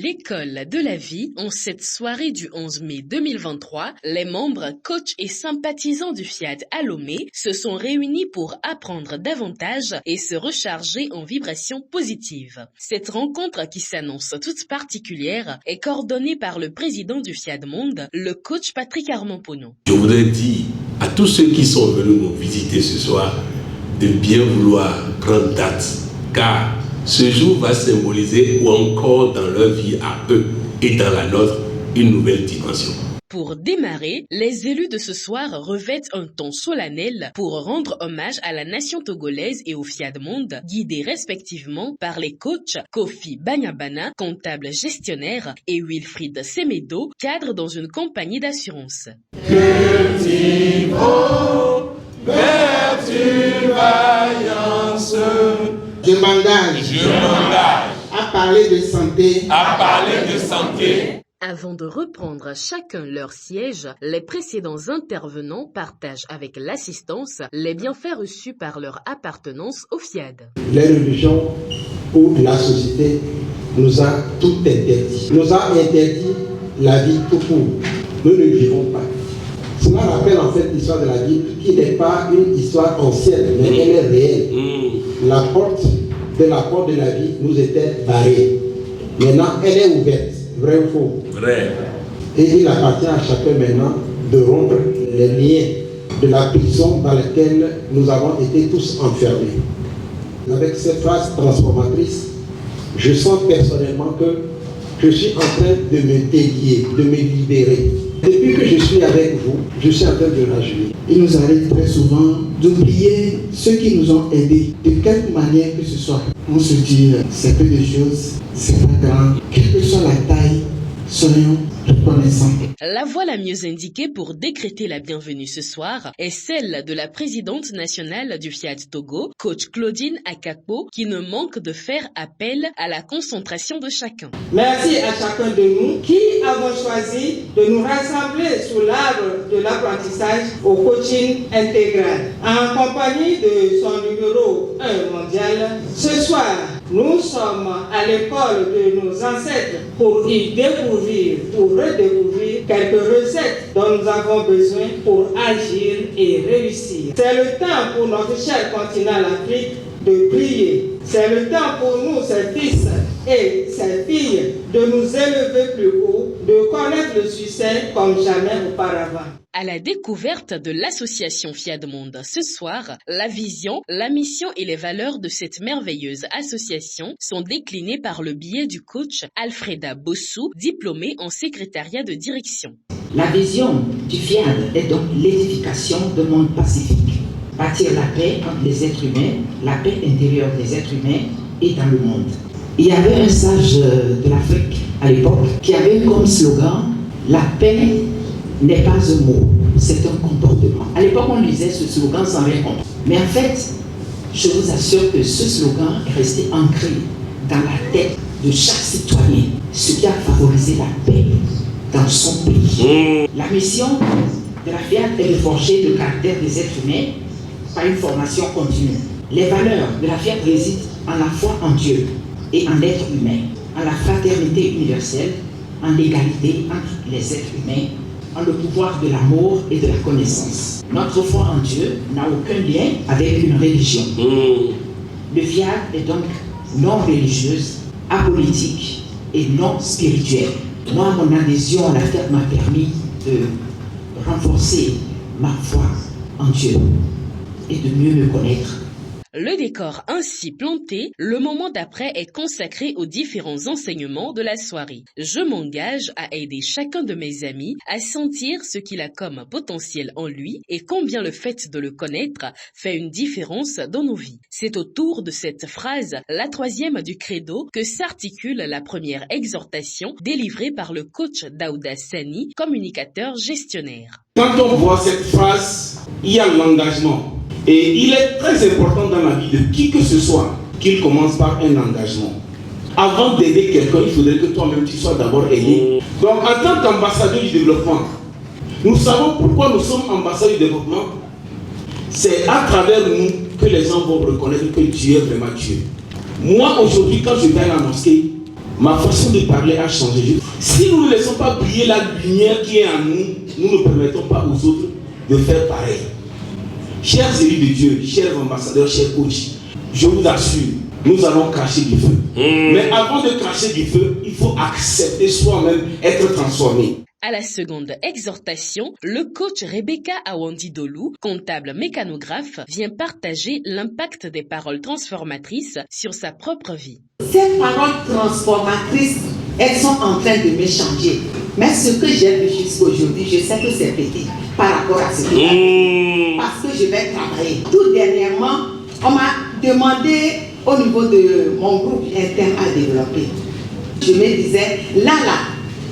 l'école de la vie, en cette soirée du 11 mai 2023, les membres, coachs et sympathisants du FIAD à Lomé se sont réunis pour apprendre davantage et se recharger en vibrations positives. Cette rencontre qui s'annonce toute particulière est coordonnée par le président du FIAD Monde, le coach Patrick Armand-Pono. Je voudrais dire à tous ceux qui sont venus nous visiter ce soir de bien vouloir prendre date, car ce jour va symboliser ou encore dans leur vie à eux et dans la nôtre une nouvelle dimension. Pour démarrer, les élus de ce soir revêtent un ton solennel pour rendre hommage à la nation togolaise et au FIAD Monde, guidés respectivement par les coachs Kofi Banyabana, comptable gestionnaire, et Wilfried Semedo, cadre dans une compagnie d'assurance. Je m'engage à parler de santé. Avant de reprendre chacun leur siège, les précédents intervenants partagent avec l'assistance les bienfaits reçus par leur appartenance au FIAD. Les religions ou la société nous a tout interdit. Nous a interdit la vie tout court. Nous ne vivons pas. Cela rappelle en fait l'histoire de la Bible qui n'est pas une histoire ancienne, mais elle est réelle. La porte de la vie nous était barrée. Maintenant, elle est ouverte. Vrai ou faux? Vrai. Et il appartient à chacun maintenant de rompre les liens de la prison dans laquelle nous avons été tous enfermés. Avec cette phrase transformatrice, je sens personnellement que je suis en train de me délier, de me libérer. Depuis que je suis avec vous, je suis en train de rajeunir. Il nous arrive très souvent d'oublier ceux qui nous ont aidés, de quelque manière que ce soit. On se dit, c'est peu de choses, c'est pas grand. Quelle que soit la taille, soyons reconnaissants. La voix la mieux indiquée pour décréter la bienvenue ce soir est celle de la présidente nationale du FIAD Togo, coach Claudine Akakpo, qui ne manque de faire appel à la concentration de chacun. Merci à chacun de nous qui avons choisi de nous rassembler sous l'arbre de l'apprentissage au coaching intégral. En compagnie de son numéro 1 mondial, ce soir, nous sommes à l'école de nos ancêtres pour y découvrir, pour redécouvrir quelques recettes dont nous avons besoin pour agir et réussir. C'est le temps pour notre cher continent l'Afrique de briller. C'est le temps pour nous, ses fils et ses filles, de nous élever plus haut, de connaître le succès comme jamais auparavant. À la découverte de l'association FIAD Monde ce soir, la vision, la mission et les valeurs de cette merveilleuse association sont déclinées par le biais du coach Alfreda Bossou, diplômée en secrétariat de direction. La vision du FIAD est donc l'édification d'un monde pacifique. Bâtir la paix entre les êtres humains, la paix intérieure des êtres humains et dans le monde. Il y avait un sage de l'Afrique à l'époque qui avait comme slogan « La paix n'est pas un mot, c'est un comportement ». À l'époque, on lisait ce slogan sans rien comprendre. Mais en fait, je vous assure que ce slogan est resté ancré dans la tête de chaque citoyen, ce qui a favorisé la paix dans son pays. La mission de la FIAD est de forger le caractère des êtres humains par une formation continue. Les valeurs de la FIAD résident en la foi en Dieu et en l'être humain, en la fraternité universelle, en l'égalité entre les êtres humains, en le pouvoir de l'amour et de la connaissance. Notre foi en Dieu n'a aucun lien avec une religion. Le FIAD est donc non religieuse, apolitique et non spirituelle. Moi, mon adhésion à la FIAD m'a permis de renforcer ma foi en Dieu et de mieux me connaître. Le décor ainsi planté, le moment d'après est consacré aux différents enseignements de la soirée. Je m'engage à aider chacun de mes amis à sentir ce qu'il a comme potentiel en lui et combien le fait de le connaître fait une différence dans nos vies. C'est autour de cette phrase, la troisième du credo, que s'articule la première exhortation délivrée par le coach Daouda Sani, communicateur gestionnaire. Quand on voit cette phrase, il y a l'engagement. Et il est très important dans la vie de qui que ce soit qu'il commence par un engagement. Avant d'aider quelqu'un, il faudrait que toi-même tu sois d'abord aidé. Donc en tant qu'ambassadeur du développement, nous savons pourquoi nous sommes ambassadeurs du développement. C'est à travers nous que les gens vont reconnaître que Dieu est vraiment Dieu. Moi aujourd'hui, quand je vais à la mosquée, Ma façon de parler a changé. Si nous ne laissons pas briller la lumière qui est en nous, nous ne permettons pas aux autres de faire pareil. Chers élus de Dieu, chers ambassadeurs, chers coachs, je vous assure, nous allons cracher du feu. Mais avant de cracher du feu, il faut accepter soi-même, être transformé. À la seconde exhortation, le coach Rebecca Awandidolu, comptable mécanographe, vient partager l'impact des paroles transformatrices sur sa propre vie. Ces paroles transformatrices, elles sont en train de me changer. Mais ce que j'ai vu jusqu'aujourd'hui, je sais que c'est petit par rapport à ce que j'ai parce que je vais travailler. Tout dernièrement, on m'a demandé au niveau de mon groupe interne à développer. Je me disais, là,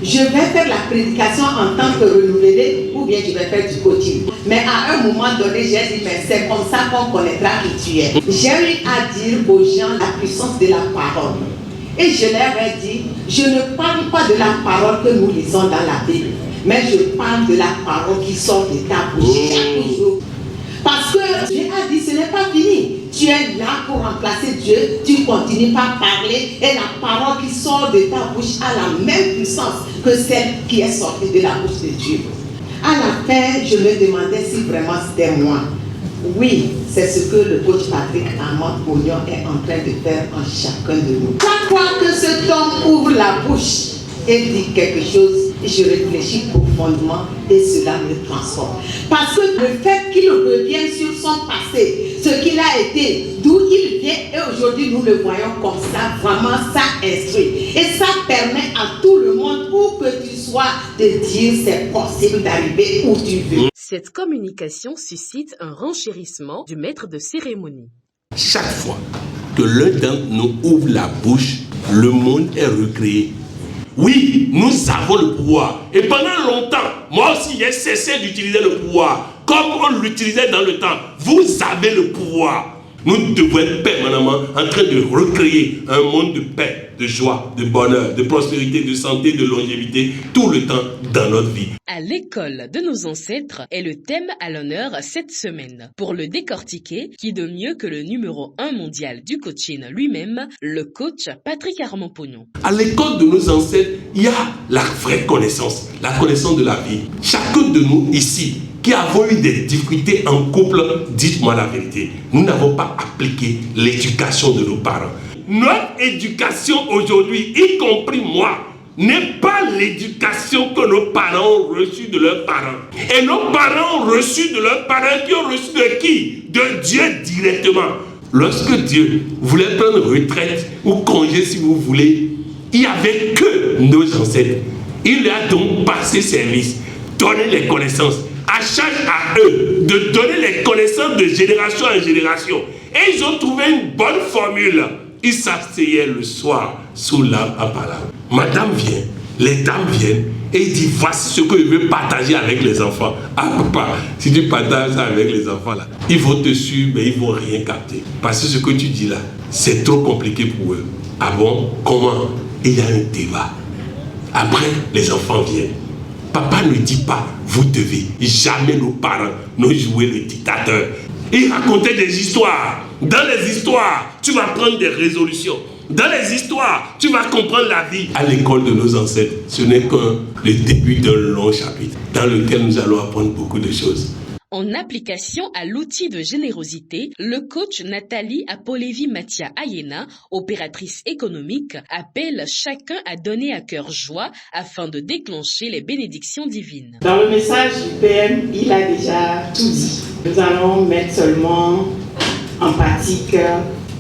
je vais faire la prédication en tant que renouvelé ou bien je vais faire du coaching. Mais à un moment donné, j'ai dit, mais c'est comme ça qu'on connaîtra qui tu es. J'ai eu à dire aux gens la puissance de la parole. Et je leur ai dit, je ne parle pas de la parole que nous lisons dans la Bible, mais je parle de la parole qui sort de ta bouche chaque jour. Parce que Dieu a dit, ce n'est pas fini. Tu es là pour remplacer Dieu, tu continues par parler et la parole qui sort de ta bouche a la même puissance que celle qui est sortie de la bouche de Dieu. À la fin, je me demandais si vraiment c'était moi. Oui, c'est ce que le coach Patrick Armand Pognon est en train de faire en chacun de nous. Chaque fois que cet homme ouvre la bouche et dit quelque chose, je réfléchis profondément et cela me transforme. Parce que le fait qu'il revienne sur son passé, ce qu'il a été, d'où il vient, et aujourd'hui nous le voyons comme ça, vraiment ça instruit. Et ça permet à tout le monde, où que tu sois, de dire c'est possible d'arriver où tu veux. Cette communication suscite un renchérissement du maître de cérémonie. Chaque fois que l'un d'entre nous ouvre la bouche, le monde est recréé. Oui, nous avons le pouvoir. Et pendant longtemps, moi aussi, j'ai cessé d'utiliser le pouvoir. Comme on l'utilisait dans le temps. Vous avez le pouvoir. Nous devons être permanemment en train de recréer un monde de paix, de joie, de bonheur, de prospérité, de santé, de longévité, tout le temps dans notre vie. À l'école de nos ancêtres est le thème à l'honneur cette semaine. Pour le décortiquer, qui de mieux que le numéro 1 mondial du coaching lui-même, le coach Patrick Armand Pognon. À l'école de nos ancêtres, il y a la vraie connaissance, la connaissance de la vie. Chacun de nous ici, qui avons eu des difficultés en couple, dites-moi la vérité, nous n'avons pas appliqué l'éducation de nos parents. Notre éducation aujourd'hui, y compris moi, n'est pas l'éducation que nos parents ont reçue de leurs parents. Et nos parents ont reçu de leurs parents qui ont reçu de qui? De Dieu directement. Lorsque Dieu voulait prendre retraite ou congé si vous voulez, il n'y avait que nos ancêtres. Il leur a donc passé service, donné les connaissances. À charge à eux de donner les connaissances de génération en génération. Et ils ont trouvé une bonne formule. Ils s'asseyaient le soir sous l'arbre à parler. Madame vient, les dames viennent et il dit voici ce que je veux partager avec les enfants. Ah papa, si tu partages ça avec les enfants là, ils vont te suivre mais ils vont rien capter. Parce que ce que tu dis là, c'est trop compliqué pour eux. Ah bon, comment? Il y a un débat. Après, les enfants viennent. Papa ne dit pas, vous devez. Jamais nos parents n'ont joué le dictateur. Ils racontaient des histoires. Dans les histoires, tu vas prendre des résolutions. Dans les histoires, tu vas comprendre la vie. À l'école de nos ancêtres, ce n'est que le début d'un long chapitre dans lequel nous allons apprendre beaucoup de choses. En application à l'outil de générosité, le coach Nathalie Apolévi Mathia Ayena, opératrice économique, appelle chacun à donner à cœur joie afin de déclencher les bénédictions divines. Dans le message du PM, il a déjà tout dit. Nous allons mettre seulement en pratique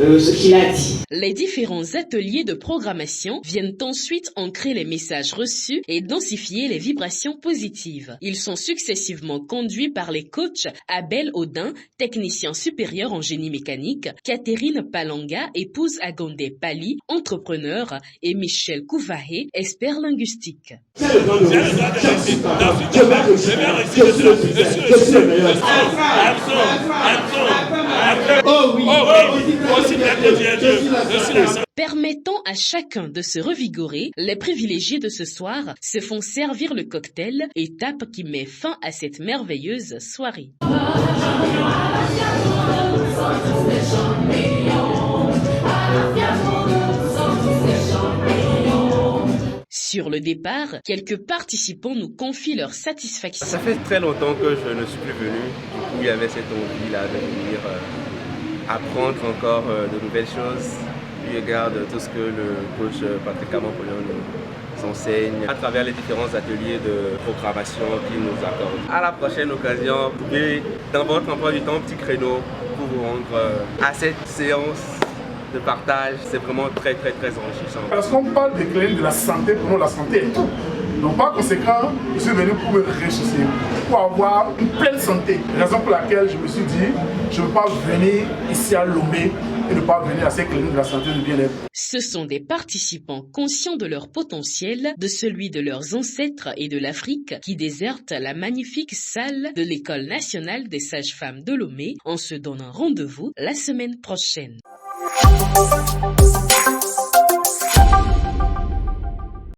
ce qu'il a dit. Les différents ateliers de programmation viennent ensuite ancrer les messages reçus et densifier les vibrations positives. Ils sont successivement conduits par les coachs Abel Audin, technicien supérieur en génie mécanique, Catherine Palanga, épouse Agondé Pali, entrepreneur, et Michel Kouvahe, expert linguistique. Permettant à chacun de se revigorer, les privilégiés de ce soir se font servir le cocktail, étape qui met fin à cette merveilleuse soirée. Sur le départ, quelques participants nous confient leur satisfaction. Ça fait très longtemps que je ne suis plus venu. Du coup, il y avait cette envie-là de venir apprendre encore de nouvelles choses. Je regarde tout ce que le coach Patrick Amapolion nous enseigne à travers les différents ateliers de programmation qu'il nous accorde. À la prochaine occasion, vous pouvez, dans votre emploi du temps, un petit créneau pour vous rendre à cette séance de partage. C'est vraiment très enrichissant. Parce qu'on parle des clés de la santé, pour nous la santé est tout. Donc par conséquent, je suis venu pour me ressourcer, pour avoir une pleine santé. Raison pour laquelle je me suis dit, je ne veux pas venir ici à Lomé et ne pas venir à ces cliniques de la santé du bien-être. Ce sont des participants conscients de leur potentiel, de celui de leurs ancêtres et de l'Afrique, qui désertent la magnifique salle de l'École nationale des sages-femmes de Lomé en se donnant rendez-vous la semaine prochaine.